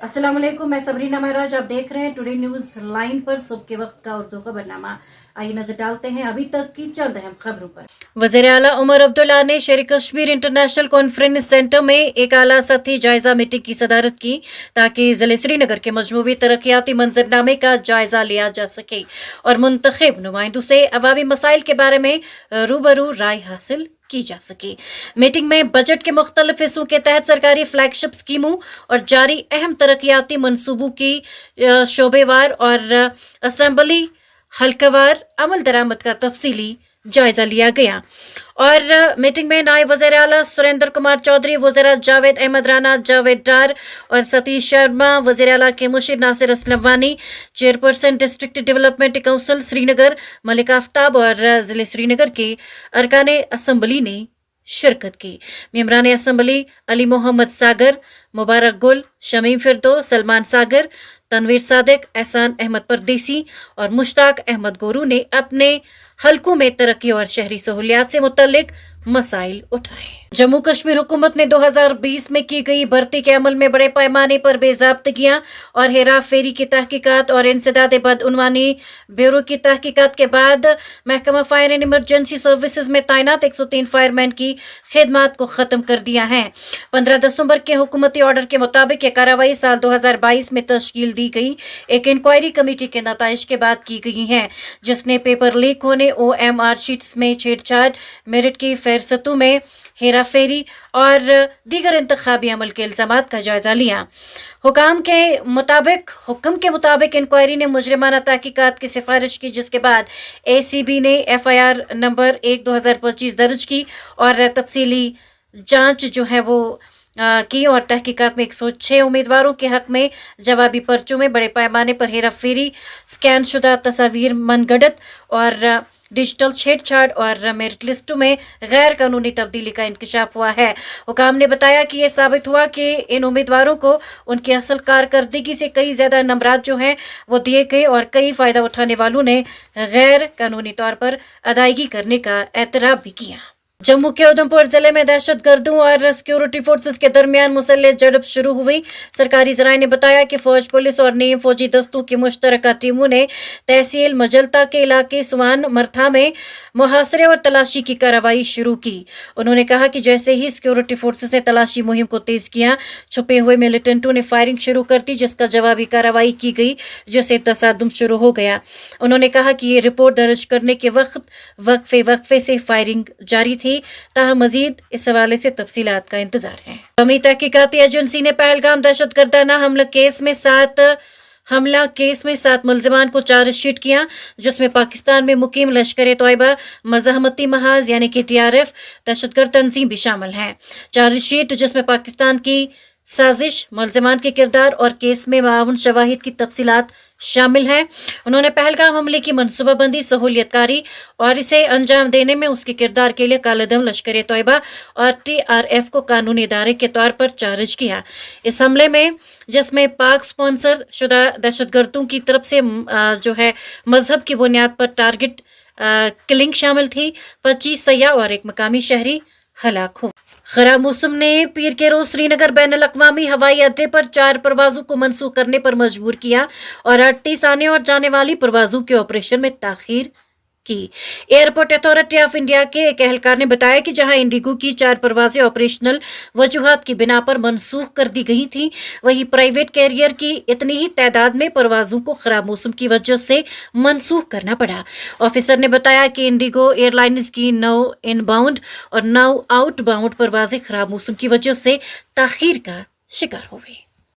अस्सलाम वालेकुम, मैं सबरीना महराज। आप देख रहे हैं टुडे न्यूज लाइन पर सुबह के वक्त का उर्दू खबरनामा। आइए नजर डालते हैं अभी तक की चंद अहम खबरों पर। वज़ीर आला उमर अब्दुल्ला ने शेर कश्मीर इंटरनेशनल कॉन्फ्रेंस सेंटर में एक आला सतही जायजा मीटिंग की सदारत की ताकि ज़िले श्रीनगर के मजमूई तरक्याती मंजरनामे का जायजा लिया जा सके और मुंतखब नुमाइंदों से अवामी मसाइल के बारे में रूबरू राय हासिल की जा सके। मीटिंग में बजट के मुख्तलिफ हिस्सों के तहत सरकारी फ्लैगशिप स्कीमों और जारी अहम तरक्याती मनसूबों की शोबेवार और असम्बली हल्कावार अमल दरामद का तफसीली जायजा लिया गया। और मीटिंग में नायब वज़ीर आला सुरेंद्र कुमार चौधरी, वज़ीर जावेद अहमद राना, जावेद डार और सतीश शर्मा, वज़ीर आला के मुशीर नासिर असलम वानी, chairperson district development council Srinagar Malik Aftab और ज़िले श्रीनगर के अरकान असम्बली ने शिरकत की। मेंबरान असम्बली अली मोहम्मद सागर, मुबारक गुल, शमीम फिरदो, सलमान सागर, तनवीर सादिक, एहसान अहमद परदेसी और मुश्ताक अहमद गोरू ने अपने हलकों में तरक्की और शहरी सहूलियात से मुतल्लिक मसाइल उठाए। जम्मू कश्मीर हुकूमत ने 2020 में की गई भर्ती के अमल में बड़े पैमाने पर बेज़ाब्तगियां और हेरा फेरी की तहकीकात और इंसदाद बदउनवानी ब्यूरो की तहकीकात के बाद महकमा फायर एंड इमरजेंसी सर्विसेज में तैनात 103 फायरमैन की खिदमात को ख़त्म कर दिया है। 15 दिसंबर के हुकूमती ऑर्डर के मुताबिक यह कार्रवाई साल 2022 में तश्कील दी गई एक इंक्वायरी कमेटी के नताइज के बाद की गई है, जिसने पेपर लीक होने, OMR शीट्स में छेड़छाड़, मेरिट की फहरिस्तों में हेरा फेरी और दीगर इंतखाबी अमल के इल्जामात का जायजा लिया। हुक्म के मुताबिक इंक्वायरी ने मुजरिमाना तहकीकात की सिफारिश की, जिसके बाद ACB ने FIR नंबर 1/2025 दर्ज की और तफसीली जांच जो है वो की और तहकीकात में 106 उम्मीदवारों के हक में जवाबी पर्चों में बड़े पैमाने पर हेरा फेरी, स्कैन शुदा तस्वीर मनगढ़ंत और डिजिटल छेड़छाड़ और मेरिट लिस्टों में गैर कानूनी तब्दीली का इंकशाफ हुआ है। हुकाम ने बताया कि यह साबित हुआ कि इन उम्मीदवारों को उनकी असल कारकर्दगी से कई ज़्यादा नंबरात जो हैं वो दिए गए और कई फ़ायदा उठाने वालों ने गैर कानूनी तौर पर अदायगी करने का एतराफ़ भी किया। जम्मू के उधमपुर जिले में दहशतगर्दों और सिक्योरिटी फोर्सेस के दरमियान मुसल्लह झड़प शुरू हुई। सरकारी ज़राए ने बताया कि फौज, पुलिस और नीम फौजी दस्तों की मुश्तरका टीमों ने तहसील मजलता के इलाके सुवान मरथा में मुहासरे और तलाशी की कार्रवाई शुरू की। उन्होंने कहा कि जैसे ही सिक्योरिटी फोर्सेस ने तलाशी मुहिम को तेज किया, छुपे हुए मिलिटेंटों ने फायरिंग शुरू कर दी, जिसका जवाबी कार्रवाई की गई, जिससे तसादुम शुरू हो गया। उन्होंने कहा कि ये रिपोर्ट दर्ज करने के वक्त वक्फे से फायरिंग जारी थी, ताहम मजीद इस हवाले से तफसीलात का इंतजार है। कौमी तहकीकाती एजेंसी ने पहलगाम दहशतगर्दाना हमला केस में 7 मुल्जिमान को चार्जशीट किया, जिसमें पाकिस्तान में मुकीम लश्कर तोयबा मज़ाहमती महाज यानी कि TRF दहशतगर्द तंजीम भी शामिल हैं। चार्जशीट जिसमें पाकिस्तान की साजिश, मुल्जिमान के किरदार और केस में माउन शवाहिद की तफसीलात शामिल हैं। उन्होंने पहलगाम हमले की मनसूबाबंदी, सहूलियतकारी और इसे अंजाम देने में उसके किरदार के लिए कालेदम लश्कर तोयबा और TRF को कानूनी इदारे के तौर पर चार्ज किया। इस हमले में, जिसमें पाक स्पॉन्सर शुदा दहशतगर्दों की तरफ से जो है मजहब की बुनियाद पर टारगेट किलिंग शामिल थी, 25 सयाह और एक मकामी शहरी हलाक हो। खराब मौसम ने पीर के रोज श्रीनगर बैनुल-अक़वामी हवाई अड्डे पर 4 परवाजों को मनसूख करने पर मजबूर किया और 38 आने और जाने वाली परवाजों के ऑपरेशन में ताखीर की। एयरपोर्ट अथॉरिटी ऑफ इंडिया के एक एहलकार ने बताया कि जहां इंडिगो की 4 परवाजें ऑपरेशनल वजूहात की बिना पर मनसूख कर दी गई थी, वहीं प्राइवेट कैरियर की इतनी ही तादाद में परवाजों को खराब मौसम की वजह से मनसूख करना पड़ा। ऑफिसर ने बताया कि इंडिगो एयरलाइंस की 9 इनबाउंड और 9 आउटबाउंड परवाजें खराब मौसम की वजह से ताखीर का शिकार हो गई।